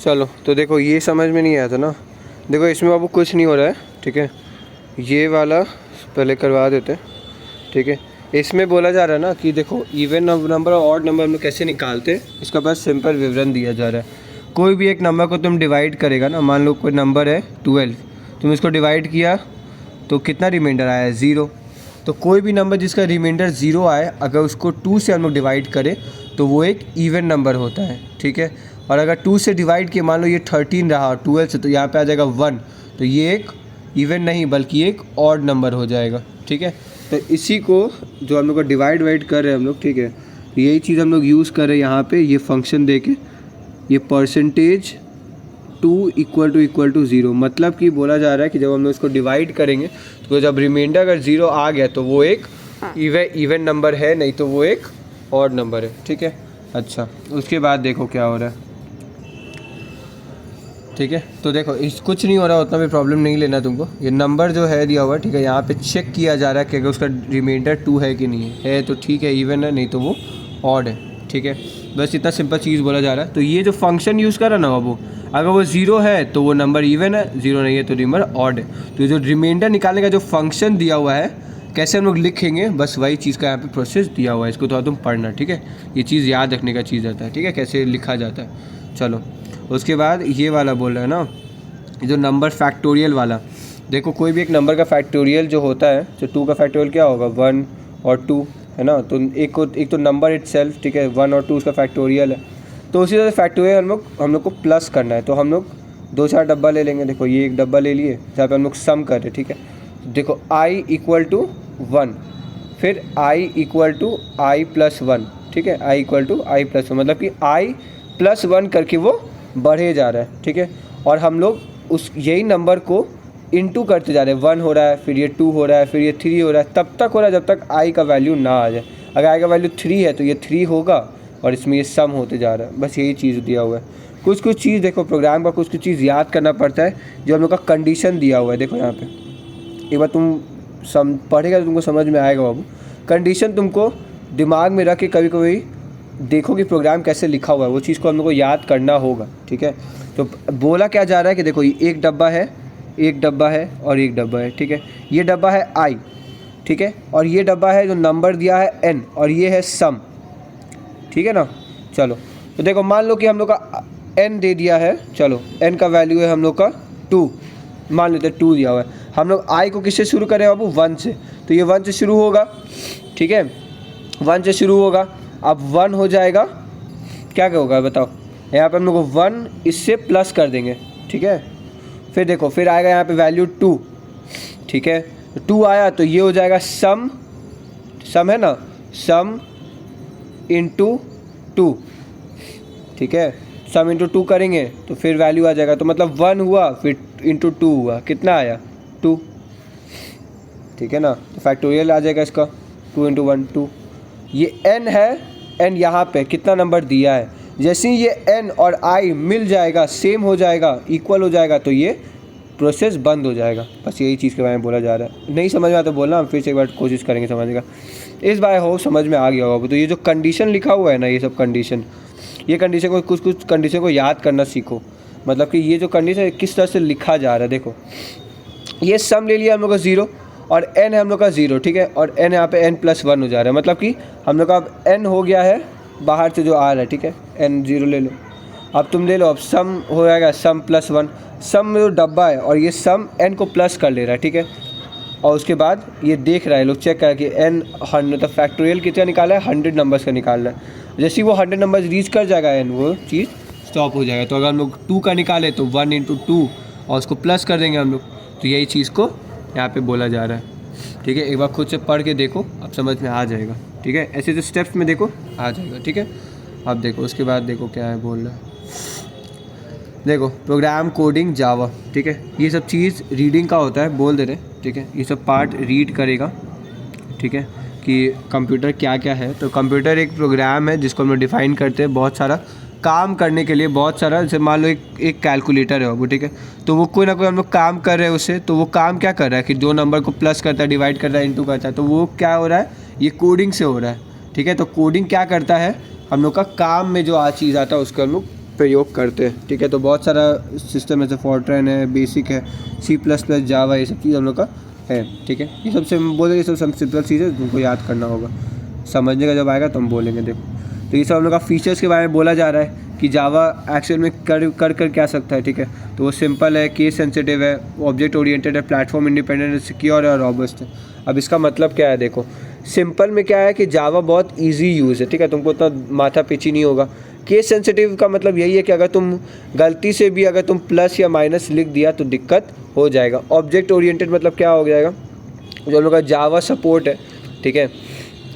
चलो तो देखो ये समझ में नहीं आया था ना। देखो इसमें बाबू कुछ नहीं हो रहा है, ठीक है। ये वाला पहले करवा देते हैं, ठीक है। इसमें बोला जा रहा है ना कि देखो इवन नंबर और ऑड नंबर हम लोग कैसे निकालते हैं, इसका बस सिंपल विवरण दिया जा रहा है। कोई भी एक नंबर को तुम डिवाइड करेगा ना, मान लो कोई नंबर है 12, तुम इसको डिवाइड किया तो कितना रिमाइंडर आया, 0। तो कोई भी नंबर जिसका रिमाइंडर 0 आए, अगर उसको 2 से हम लोग डिवाइड करें तो वो एक इवन नंबर होता है, ठीक है। और अगर 2 से डिवाइड किए, मान लो ये 13 रहा 12 से, तो यहाँ पे आ जाएगा 1, तो ये एक इवन नहीं बल्कि एक ऑड नंबर हो जाएगा, ठीक है। तो इसी को जो हम लोग को डिवाइड कर रहे हैं हम लोग, ठीक है, तो यही चीज़ हम लोग यूज़ कर रहे हैं यहाँ पे, ये फंक्शन दे के, ये परसेंटेज 2 इक्वल टू 0। मतलब कि बोला जा रहा है कि जब हम लोग इसको डिवाइड करेंगे तो जब रिमाइंडर अगर 0 आ गया तो वो एक इवन नंबर है, नहीं तो वो एक ऑड नंबर है, ठीक है। अच्छा, उसके बाद देखो क्या हो रहा है, ठीक है। तो देखो इस कुछ नहीं हो रहा, उतना भी प्रॉब्लम नहीं लेना तुमको। ये नंबर जो है दिया हुआ, ठीक है, यहाँ पे चेक किया जा रहा है कि अगर उसका रिमाइंडर 2 है कि नहीं है तो ठीक है, इवन है, नहीं तो वो ऑड है, ठीक है। बस इतना सिंपल चीज़ बोला जा रहा है। तो ये जो फंक्शन यूज़ कर रहा है ना बाबू, अगर वो 0 है तो वो नंबर इवन है, 0 नहीं है तो नंबर ऑड है। तो जो रिमाइंडर निकालने का जो फंक्शन दिया हुआ है, कैसे हम लोग लिखेंगे, बस वही चीज़ का यहाँ पे प्रोसेस दिया हुआ है। इसको थोड़ा तुम पढ़ना, ठीक है। ये चीज़ याद रखने का चीज़ रहता है, ठीक है, कैसे लिखा जाता है। चलो उसके बाद ये वाला बोल रहा है ना, ये जो नंबर फैक्टोरियल वाला। देखो कोई भी एक नंबर का फैक्टोरियल जो होता है, तो 2 का फैक्टोरियल क्या होगा, 1 और 2, है ना। तो एक तो नंबर इटसेल्फ, ठीक है, 1 और 2 उसका फैक्टोरियल है। तो उसी तरह फैक्टोरियल हम लोग को प्लस करना है, तो हम लोग 2-4 डब्बा ले लेंगे। देखो ये एक डब्बा ले लिए जहाँ पे हम लोग सम कर रहे हैं, ठीक है। देखो i इक्वल टू 1, फिर i equal to i plus 1, ठीक है, i equal to i plus 1, मतलब कि i प्लस 1 करके वो बढ़े जा रहा है, ठीक है। और हम लोग उस यही नंबर को इंटू करते जा रहे हैं, 1 हो रहा है, फिर ये 2 हो रहा है, फिर ये 3 हो रहा है, तब तक हो रहा है जब तक i का वैल्यू ना आ जाए। अगर i का वैल्यू 3 है तो ये 3 होगा और इसमें ये सम होते जा रहा है। बस यही चीज़ दिया हुआ है। कुछ चीज़ देखो प्रोग्राम का कुछ चीज़ याद करना पड़ता है, जो हम लोग का कंडीशन दिया हुआ है। देखो यहाँ पे एक बार तुम पढ़ेगा तो तुमको समझ में आएगा बाबू। कंडीशन तुमको दिमाग में रख के कभी कभी देखो कि प्रोग्राम कैसे लिखा हुआ है, वो चीज़ को हम लोग को याद करना होगा, ठीक है। तो बोला क्या जा रहा है कि देखो ये एक डब्बा है और एक डब्बा है, ठीक है। ये डब्बा है i, ठीक है, और ये डब्बा है जो नंबर दिया है n, और ये है सम, ठीक है ना। चलो तो देखो मान लो कि हम लोग का n दे दिया है, चलो n का वैल्यू है हम लोग का 2, मान लेते हैं 2 दिया हुआ है। हम लोग i को किससे शुरू करें बाबू, 1 से, तो ये 1 से शुरू होगा, ठीक है, 1 से शुरू होगा। अब 1 हो जाएगा, क्या होगा बताओ, यहाँ पे हम लोग को 1 इससे प्लस कर देंगे, ठीक है। फिर देखो फिर आएगा यहाँ पे वैल्यू 2, ठीक है, 2 आया तो ये हो जाएगा सम है ना, सम इंटू 2, ठीक है। सम इंटू 2 करेंगे तो फिर वैल्यू आ जाएगा, तो मतलब 1 हुआ फिर इंटू 2 हुआ, कितना आया 2, ठीक है ना। तो फैक्टोरियल आ जाएगा इसका, 2 इंटू 1 2। ये n है, n यहाँ पे कितना नंबर दिया है, जैसे ही ये n और i मिल जाएगा, सेम हो जाएगा, इक्वल हो जाएगा, तो ये प्रोसेस बंद हो जाएगा। बस यही चीज़ के बारे में बोला जा रहा है। नहीं समझ में आता तो बोलना, हम फिर से एक बार कोशिश करेंगे समझने का। इस बार हो समझ में आ गया होगा। तो ये जो कंडीशन लिखा हुआ है ना, ये सब कंडीशन, ये कंडीशन को कुछ कंडीशन को याद करना सीखो। मतलब कि ये जो कंडीशन किस तरह से लिखा जा रहा है। देखो ये सम ले लिया हम लोग का 0 और n है हम लोग का 0, ठीक है, और n यहाँ पे n प्लस 1 हो जा रहा है, मतलब कि हम लोग का अब n हो गया है बाहर से जो आ रहा है, ठीक है, n 0 ले लो। अब तुम ले लो, अब सम हो जाएगा सम प्लस 1, सम में जो डब्बा है और ये सम n को प्लस कर ले रहा है, ठीक है। और उसके बाद ये देख रहा है, लोग चेक करा कि n 100 फैक्टोरियल कितना निकाला है, 100 नंबर्स का निकालना है। जैसे ही वो 100 नंबर्स रीच कर जाएगा n, वो चीज़ स्टॉप हो जाएगा। तो अगर हम लोग 2 का निकाले तो 1 इंटू 2 और उसको प्लस कर देंगे हम लोग। तो यही चीज़ को यहाँ पे बोला जा रहा है, ठीक है। एक बार खुद से पढ़ के देखो, अब समझ में आ जाएगा, ठीक है। ऐसे जो स्टेप्स में देखो आ जाएगा, ठीक है। अब देखो उसके बाद देखो क्या है बोल रहा है। देखो प्रोग्राम कोडिंग जावा, ठीक है, ये सब चीज़ रीडिंग का होता है, बोल दे रहे, ठीक है। ये सब पार्ट रीड करेगा, ठीक है, कि कंप्यूटर क्या क्या है। तो कंप्यूटर एक प्रोग्राम है जिसको हम लोग डिफ़ाइन करते हैं बहुत सारा काम करने के लिए, बहुत सारा। जैसे मान लो एक कैलकुलेटर है वो, ठीक है, तो वो कोई ना कोई हम लोग काम कर रहे हैं उससे। तो वो काम क्या कर रहा है कि दो नंबर को प्लस करता है, डिवाइड करता है, इंटू करता है। तो वो क्या हो रहा है, ये कोडिंग से हो रहा है, ठीक है। तो कोडिंग क्या करता है, हम लोग का काम में जो चीज़ आता है उसको हम लोग प्रयोग करते हैं, ठीक है। तो बहुत सारा सिस्टम जैसे फॉर्ट्रैन है, बेसिक है, C++, जावा, ये सब चीज़ हम लोग का है, ठीक है। ये सबसे बोले ये सब सिंपल चीज़ है, तुमको याद करना होगा, समझने का जब आएगा तो हम बोलेंगे। देखो तो ये सब हम लोग का फीचर्स के बारे में बोला जा रहा है कि जावा एक्चुअल में कर क्या सकता है, ठीक है। तो वो सिंपल है, केस सेंसिटिव है, ऑब्जेक्ट ओरिएंटेड है, प्लेटफॉर्म इंडिपेंडेंट है, सिक्योर है और रॉबस्ट है। अब इसका मतलब क्या है, देखो सिंपल में क्या है कि जावा बहुत ईजी यूज़ है, ठीक है, तुमको उतना माथा पीछी नहीं होगा। केस सेंसिटिव का मतलब यही है कि अगर तुम गलती से भी अगर तुम प्लस या माइनस लिख दिया तो दिक्कत हो जाएगा। ऑब्जेक्ट ओरिएंटेड मतलब क्या हो जाएगा, जो हम लोग का जावा सपोर्ट है, ठीक है।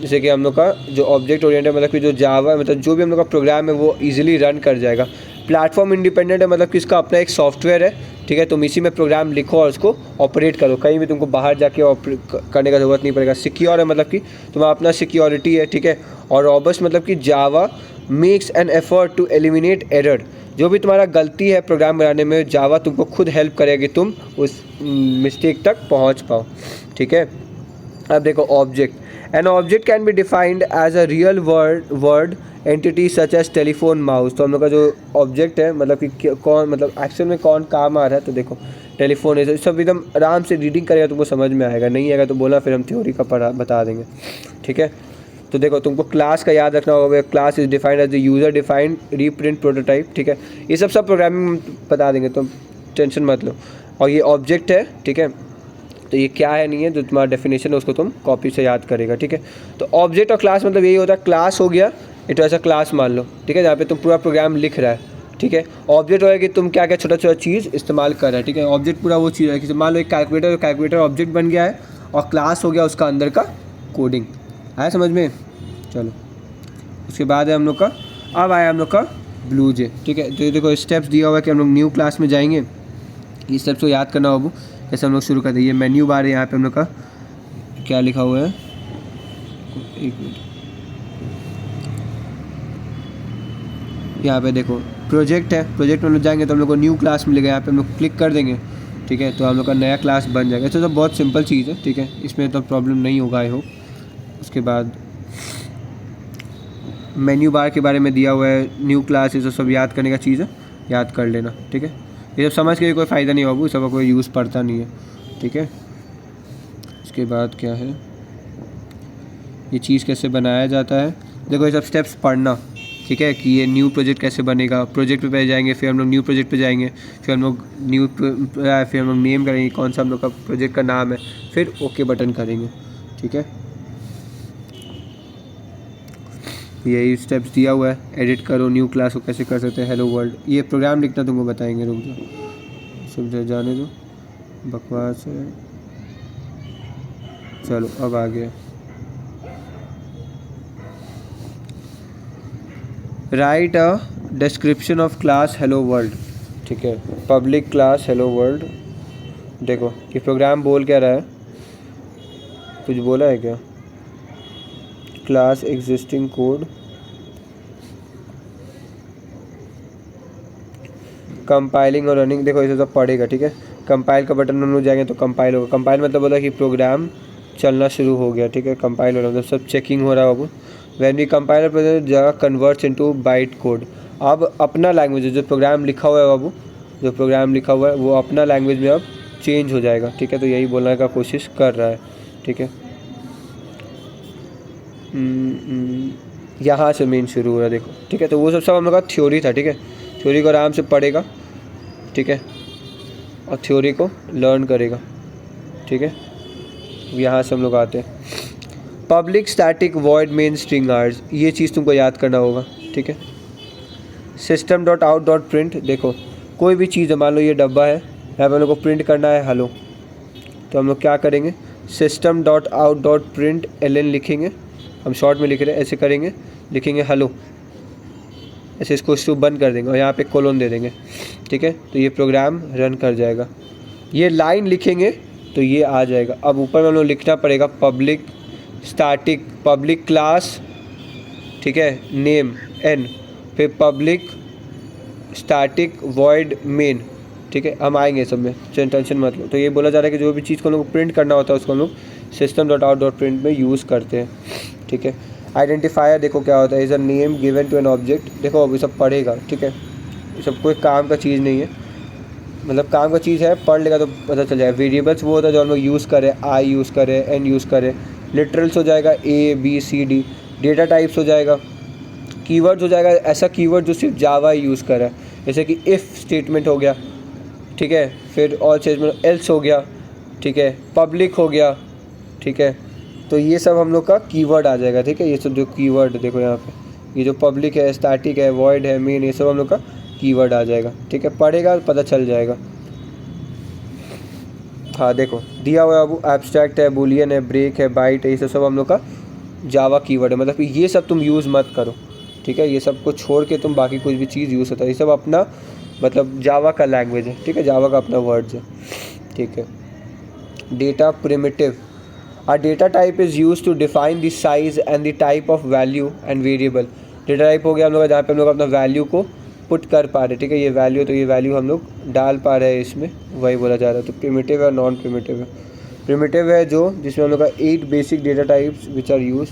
जैसे कि हम लोग का जो ऑब्जेक्ट ओरिएंटेड मतलब कि जो जावा मतलब जो भी हम लोग का प्रोग्राम है वो इजीली रन कर जाएगा। प्लेटफॉर्म इंडिपेंडेंट है मतलब कि इसका अपना एक सॉफ्टवेयर है, ठीक है, तुम इसी में प्रोग्राम लिखो और उसको ऑपरेट करो, कहीं भी तुमको बाहर जाके करने का ज़रूरत नहीं पड़ेगा। सिक्योर है मतलब कि तुम्हारा अपना सिक्योरिटी है, ठीक है। और रॉबस्ट मतलब कि Java makes an effort to eliminate error, जो भी तुम्हारा गलती है प्रोग्राम बनाने में जावा तुमको खुद हेल्प करेगी तुम उस मिस्टेक तक पहुंच पाओ, ठीक है। अब देखो object, an object can be defined as a real world entity such as telephone mouse. तो हम लोग का जो ऑब्जेक्ट है मतलब कि कौन मतलब एक्चुअल में कौन काम आ रहा है, तो देखो टेलीफोन है, सब एकदम आराम से रीडिंग करेगा तुमको समझ में आएगा, नहीं आएगा तो बोला फिर हम थ्योरी का बता देंगे, ठीक है। तो देखो तुमको क्लास का याद रखना होगा, class is defined as the user defined reprint prototype, ठीक है। ये सब प्रोग्रामिंग बता देंगे, तो टेंशन मत लो। और ये ऑब्जेक्ट है, ठीक है, तो ये क्या है नहीं है, जो तुम्हारा डेफिनेशन है उसको तुम कॉपी से याद करेगा, ठीक है। तो ऑब्जेक्ट और क्लास मतलब यही होता है, क्लास हो गया एक तो ऐसा क्लास मान लो, ठीक है, जहाँ पे तुम पूरा प्रोग्राम लिख रहा है, ठीक है। ऑब्जेक्ट होगा कि तुम क्या क्या छोटा छोटा चीज़ इस्तेमाल कर रहा है, ठीक है। ऑब्जेक्ट पूरा वो चीज़ है कि मान लो एक कैलकुलेटर ऑब्जेक्ट बन गया है और क्लास हो गया उसका अंदर का कोडिंग, आया समझ में। चलो उसके बाद है हम लोग का, अब आया हम लोग का ब्लूजे, ठीक है। तो देखो स्टेप्स दिया हुआ है कि हम लोग न्यू क्लास में जाएंगे, ये स्टेप्स को याद करना होगा। कैसे हम लोग शुरू करते हैं, ये मेन्यू बार है, यहाँ पे हम लोग का क्या लिखा हुआ है, एक मिनट, यहाँ पे देखो प्रोजेक्ट है, प्रोजेक्ट में हम लोग जाएंगे तो हम लोग को न्यू क्लास मिलेगा, यहाँ पे हम लोग क्लिक कर देंगे, ठीक है, तो हम लोग का नया क्लास बन जाएगा। तो बहुत सिंपल चीज़ है, ठीक है, इसमें तो प्रॉब्लम नहीं होगा आई होप। उसके बाद मेन्यू बार के बारे में दिया हुआ है, न्यू क्लास, ये सब याद करने का चीज़ है, याद कर लेना, ठीक है। ये सब समझ के कोई फ़ायदा नहीं होगा, सब कोई यूज़ पड़ता नहीं है, ठीक है। उसके बाद क्या है, ये चीज़ कैसे बनाया जाता है, देखो ये सब स्टेप्स पढ़ना, ठीक है, कि ये न्यू प्रोजेक्ट कैसे बनेगा। प्रोजेक्ट पे जाएंगे, फिर हम लोग न्यू प्रोजेक्ट पे जाएंगे, फिर हम लोग फिर हम लोग नेम करेंगे कौन सा हम लोग का प्रोजेक्ट का नाम है, फिर ओके बटन करेंगे, ठीक है। यही स्टेप्स दिया हुआ है, एडिट करो न्यू क्लास को कैसे कर सकते हैं, हेलो वर्ल्ड, ये प्रोग्राम लिखना तुमको बताएंगे, रुक जाओ सब जाने दो, बकवास है। चलो अब आ गया, right a description of class hello world, ठीक है, पब्लिक क्लास हेलो वर्ल्ड। देखो ये प्रोग्राम बोल क्या रहा है, कुछ बोला है क्या, क्लास एग्जिस्टिंग कोड, कंपाइलिंग और रनिंग, देखो इसे सब पढ़ेगा, ठीक है। कंपाइल का बटन हम लोग जाएंगे तो कंपाइल होगा, कंपाइल मतलब होता है कि प्रोग्राम चलना शुरू हो गया, ठीक है। कंपाइल हो रहा है मतलब सब चेकिंग हो रहा होगा। वैन वी कंपाइलर प्रोजेक्ट जगह कन्वर्ट्स इनटू बाइट कोड, अब अपना लैंग्वेज जो प्रोग्राम लिखा हुआ है बाबू, जो प्रोग्राम लिखा हुआ है वो अपना लैंग्वेज में अब चेंज हो जाएगा, ठीक है। तो यही बोलने का कोशिश कर रहा है, ठीक है। यहाँ से मेन शुरू हो रहा है, देखो, ठीक है। तो वो सब हम लोग का थ्योरी था, ठीक है, थ्योरी को आराम से पढ़ेगा, ठीक है, और थ्योरी को लर्न करेगा, ठीक है। यहाँ से हम लोग आते हैं public static void main string args, ये चीज़ तुमको याद करना होगा, ठीक है। System dot out dot print, देखो कोई भी चीज़ है, मान लो ये डब्बा है, यहाँ पे हम लोग को प्रिंट करना है हेलो, तो हम लोग क्या करेंगे, system dot out dot print ln लिखेंगे, हम शॉर्ट में लिख रहे हैं, ऐसे करेंगे, लिखेंगे हेलो, ऐसे इसको बंद कर देंगे और यहाँ पे कोलोन दे देंगे, ठीक है। तो ये प्रोग्राम रन कर जाएगा, ये लाइन लिखेंगे तो ये आ जाएगा। अब ऊपर में हम लोग लिखना पड़ेगा पब्लिक स्टैटिक, पब्लिक क्लास, ठीक है, नेम n, फिर पब्लिक स्टैटिक वॉइड मेन, ठीक है। हम आएंगे सब में, टेंशन मत लो। तो ये बोला जा रहा है कि जो भी चीज़ को हम लोग प्रिंट करना होता है उसको हम लोग system dot out dot print में यूज़ करते हैं, ठीक है। आइडेंटिफायर देखो क्या होता है, is a name given to an object, देखो अभी सब पढ़ेगा, ठीक है। ये सब कोई काम का चीज़ नहीं है, मतलब काम का चीज़ है, पढ़ लेगा तो पता चल जाएगा। वेरिएबल्स वो होता है जो हम लोग यूज़ करें, आई यूज़ करें, एन यूज़ करें। लिटरल्स हो जाएगा A B C D. Data types हो जाएगा। कीवर्ड्स हो जाएगा ऐसा कीवर्ड जो सिर्फ जावा ही यूज़ करा है, जैसे कि इफ़ स्टेटमेंट हो गया, ठीक है, फिर ऑल स्टेटमेंट, एल्स हो गया, ठीक है, पब्लिक हो गया, ठीक है। तो ये सब हम लोग का कीवर्ड आ जाएगा, ठीक है। ये सब जो कीवर्ड देखो यहाँ पे, ये जो पब्लिक है, स्टैटिक है, वॉइड है, मेन, ये सब हम लोग का कीवर्ड आ जाएगा, ठीक है। पढ़ेगा पता चल जाएगा। हाँ देखो दिया हुआ है, एब्स्ट्रैक्ट है, बूलियन है, ब्रेक है, बाइट है, ये सब हम लोग का जावा कीवर्ड है। मतलब कि ये सब तुम यूज़ मत करो, ठीक है। ये सब को छोड़ के तुम बाकी कुछ भी चीज़ यूज़ होता है, ये सब अपना मतलब जावा का लैंग्वेज है, ठीक है, जावा का अपना वर्ड्स है, ठीक है। Data primitive, a data type is used to define the size and the type of value and variable। Data type हो गया हम लोग का जहाँ पे हम लोग अपना वैल्यू को पुट कर पा रहे, ठीक है। ये वैल्यू, तो ये वैल्यू हम लोग डाल पा रहे हैं इसमें, वही बोला जा रहा है। तो प्रिमिटिव है और नॉन प्रिमिटिव है। प्रिमिटिव है जो जिसमें हम लोग का 8 basic data types which are use,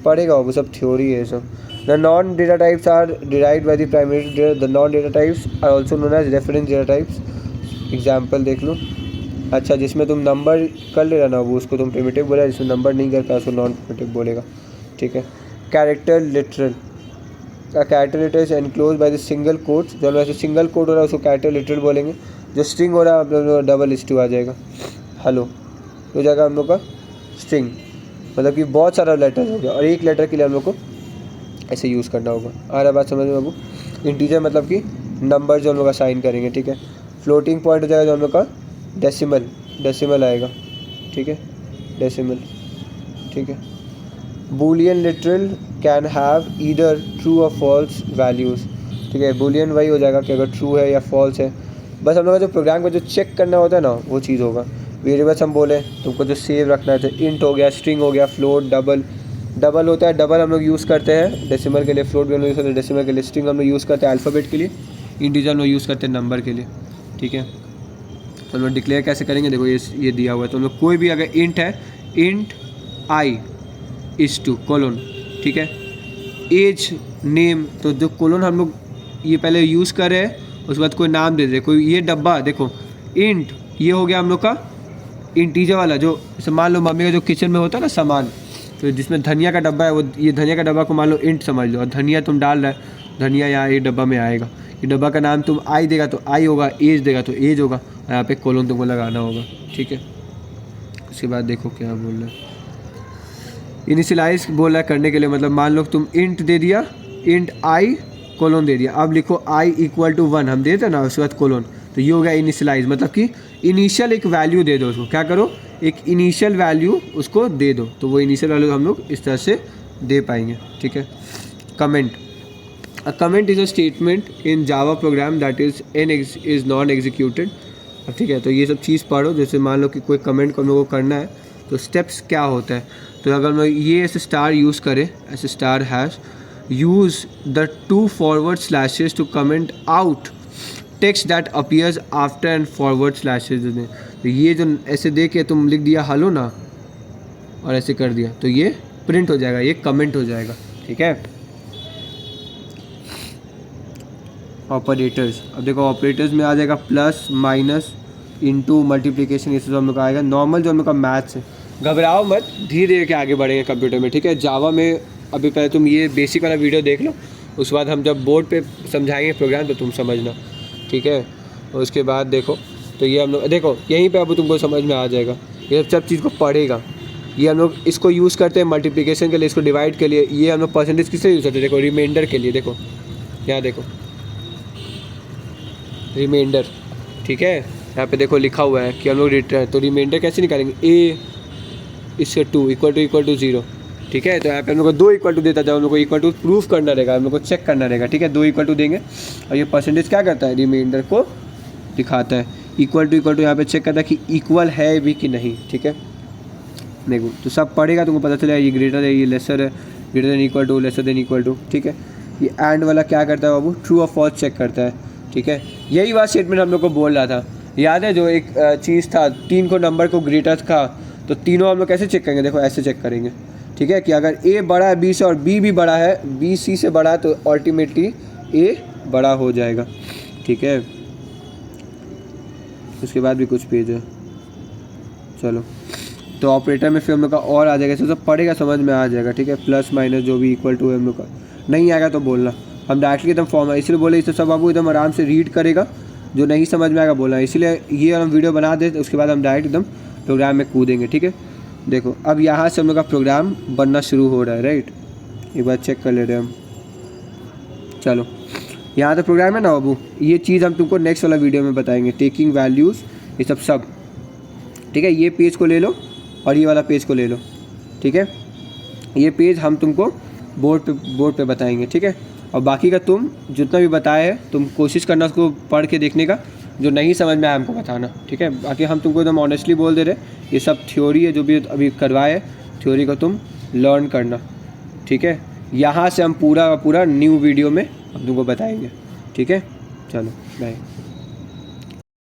पढ़ेगा वो सब थ्योरी है सब। The non data types are derived by the primary, the non data types are also known as reference data types. Example देख लो। अच्छा, जिसमें तुम नंबर कर ले रहा ना वो उसको तुम प्रिमिटिव बोला, जिसमें नंबर नहीं कर पाया उसको नॉन प्रिमिटिव बोलेगा, ठीक है। Character literal, character literal is enclose by the single quotes. जो ऐसे सिंगल कोट हो रहा है उसको कैरेक्टर लिटरल बोलेंगे। जो स्ट्रिंग हो रहा है डबल स्टू आ जाएगा, हेलो हो जाएगा हम लोग का स्ट्रिंग, मतलब कि बहुत सारा लेटर हो गया और एक लेटर के लिए हम लोग को ऐसे यूज़ करना होगा। आ रहा बात समझ में बाबू। इंटीजर मतलब कि नंबर जो हम लोग असाइन करेंगे, ठीक है। फ्लोटिंग पॉइंट हो जाएगा जो हम लोग का डेसिमल, डेसिमल आएगा, ठीक है, डेसिमल, ठीक है। Boolean literal can have either true और फॉल्स वैल्यूज़, ठीक है। बूलियन वही हो जाएगा कि अगर ट्रू है या फॉल्स है, बस हम लोग का जो प्रोग्राम का जो चेक करना होता है ना वो चीज़ होगा। वेरिएबल्स हम बोले तुमको जो सेव रखना है, तो इंट हो गया, स्ट्रिंग हो गया, फ्लोट, डबल, डबल होता है, डबल हम लोग यूज़ करते हैं डेसिमल के लिए, फ्लोट भी हम लोग यूज़ करते हैं डेसिमल के लिए, स्ट्रिंग हम लोग यूज़ करते हैं अल्फ़ाबेट के लिए, इंटीजर हम लोग यूज़ करते हैं नंबर के लिए, ठीक है। तो हम लोग डिक्लेयर कैसे करेंगे, देखो ये दिया हुआ है। तो हम लोग कोई भी अगर इंट है, int I is to colon, ठीक है। एज नेम, तो जो कोलोन हम लोग ये पहले यूज़ कर रहे हैं उसके बाद कोई नाम दे दे, कोई ये डब्बा देखो इंट, ये हो गया हम लोग का इंटीजर वाला, जो जैसे मान लो मम्मी का जो किचन में होता है ना सामान, तो जिसमें धनिया का डब्बा है वो, ये धनिया का डब्बा को मान लो इंट समझ लो, और धनिया तुम डाल रहे है, धनिया यहाँ एक डब्बा में आएगा, ये डब्बा का नाम तुम आई देगा तो आई होगा, एज देगा तो एज होगा, यहाँ पे कोलोन तुमको लगाना होगा, ठीक है। उसके बाद देखो क्या बोल रहा है, इनिशियलाइज बोल रहा है करने के लिए, मतलब मान लो तुम इंट दे दिया, इंट आई कोलोन दे दिया, अब लिखो आई इक्वल टू 1 हम देते ना, उसके बाद कोलोन, तो ये हो गया इनिशियलाइज, मतलब कि इनिशियल एक वैल्यू दे दो उसको, क्या करो एक इनिशियल वैल्यू उसको दे दो, तो वो इनिशियल वैल्यू हम लोग इस तरह से दे पाएंगे, ठीक है। Comment, a comment is a statement in Java program that is non executed, ठीक है। तो ये सब चीज़ पढ़ो, जैसे मान लो कि कोई कमेंट को हम लोग को करना है तो स्टेप्स क्या होता है, तो अगर हम ये ऐसे स्टार यूज़ करें, ऐसे star hash use the 2 forward slashes to comment out text that appears after and forward slashes, तो ये जो ऐसे दे के तुम लिख दिया हेलो ना और ऐसे कर दिया तो ये प्रिंट हो जाएगा, ये कमेंट हो जाएगा, ठीक है। ऑपरेटर्स, अब देखो ऑपरेटर्स में आ जाएगा प्लस, माइनस, इनटू, मल्टीप्लिकेशन, ये सब हम लोग का आएगा। नॉर्मल जो हम लोग का मैथ्स है, घबराओ मत, धीरे धीरे के आगे बढ़ेंगे कंप्यूटर में, ठीक है। जावा में अभी पहले तुम ये बेसिक वाला वीडियो देख लो, उसके बाद हम जब बोर्ड पे समझाएंगे प्रोग्राम तो तुम समझना, ठीक है। और उसके बाद देखो तो ये हम लोग देखो यहीं पे अब तुमको समझ में आ जाएगा, ये सब चीज़ को पढ़ेगा। ये हम लोग इसको यूज़ करते हैं मल्टीप्लिकेशन के लिए, इसको डिवाइड के लिए, ये हम लोग परसेंटेज किससे यूज़ करते हैं, देखो रिमाइंडर के लिए, देखो यहाँ देखो रिमाइंडर, ठीक है। यहाँ पे देखो लिखा हुआ है कि हम लोग रिटर्न, तो रिमाइंडर कैसे निकालेंगे, ए इससे 2 इक्वल टू 0, ठीक है। तो यहाँ पे हम लोग को 2 इक्वल टू देता है, हम लोग को इक्वल टू प्रूफ करना रहेगा, हम लोग को चेक करना रहेगा, ठीक है। 2 इक्वल टू देंगे और ये परसेंटेज क्या करता है, रिमाइंडर को दिखाता है। इक्वल टू यहाँ पे चेक करता है कि इक्वल है भी कि नहीं, ठीक है। देखो तो सब पढ़ेगा तुमको पता चलेगा, ये ग्रेटर है, ये लेसर है, greater than equal to, lesser than equal to, ठीक है। ये एंड वाला क्या करता है बाबू, ट्रू और फॉल्स चेक करता है, ठीक है। यही बात स्टेटमेंट हम लोग को बोल रहा था, याद है जो एक चीज़ था, 3 को नंबर को ग्रेटर था, तो तीनों हम लोग कैसे चेक करेंगे, देखो ऐसे चेक करेंगे, ठीक है। कि अगर ए बड़ा है बी से और बी भी बड़ा है, बी सी से बड़ा है, तो अल्टीमेटली ए बड़ा हो जाएगा, ठीक है। उसके बाद भी कुछ पेज है, चलो। तो ऑपरेटर में फिर हम लोग का और आ जाएगा, इससे सब पढ़ेगा समझ में आ जाएगा, ठीक है। प्लस माइनस जो भी इक्वल टू है हम लोग का, नहीं आएगा तो बोलना, हम डायरेक्टली एकदम फॉर्म है, इसलिए बोले इसे सब बाबू एकदम आराम से रीड करेगा, जो नहीं समझ में आएगा बोलना, इसलिए ये हम वीडियो बना देते, उसके बाद हम डायरेक्ट एकदम प्रोग्राम में कूदेंगे, ठीक है। देखो अब यहाँ से हम लोग का प्रोग्राम बनना शुरू हो रहा है, राइट। एक बार चेक कर ले रहे हैं हम, चलो यहाँ तो प्रोग्राम है ना बाबू। ये चीज़ हम तुमको नेक्स्ट वाला वीडियो में बताएंगे, टेकिंग वैल्यूज़ ये सब, ठीक है। ये पेज को ले लो और ये वाला पेज को ले लो, ठीक है। ये पेज हम तुमको बोर्ड पे बताएंगे, ठीक है। और बाकी का तुम जितना भी बताया है तुम कोशिश करना उसको पढ़ के देखने का, जो नहीं समझ में आया हमको बताना, ठीक है। बाकी हम तुमको एकदम ऑनेस्टली बोल दे रहे, ये सब थ्योरी है जो भी अभी करवाए, थ्योरी को तुम लर्न करना, ठीक है। यहाँ से हम पूरा न्यू वीडियो में हम तुमको बताएंगे, ठीक है। चलो बाय।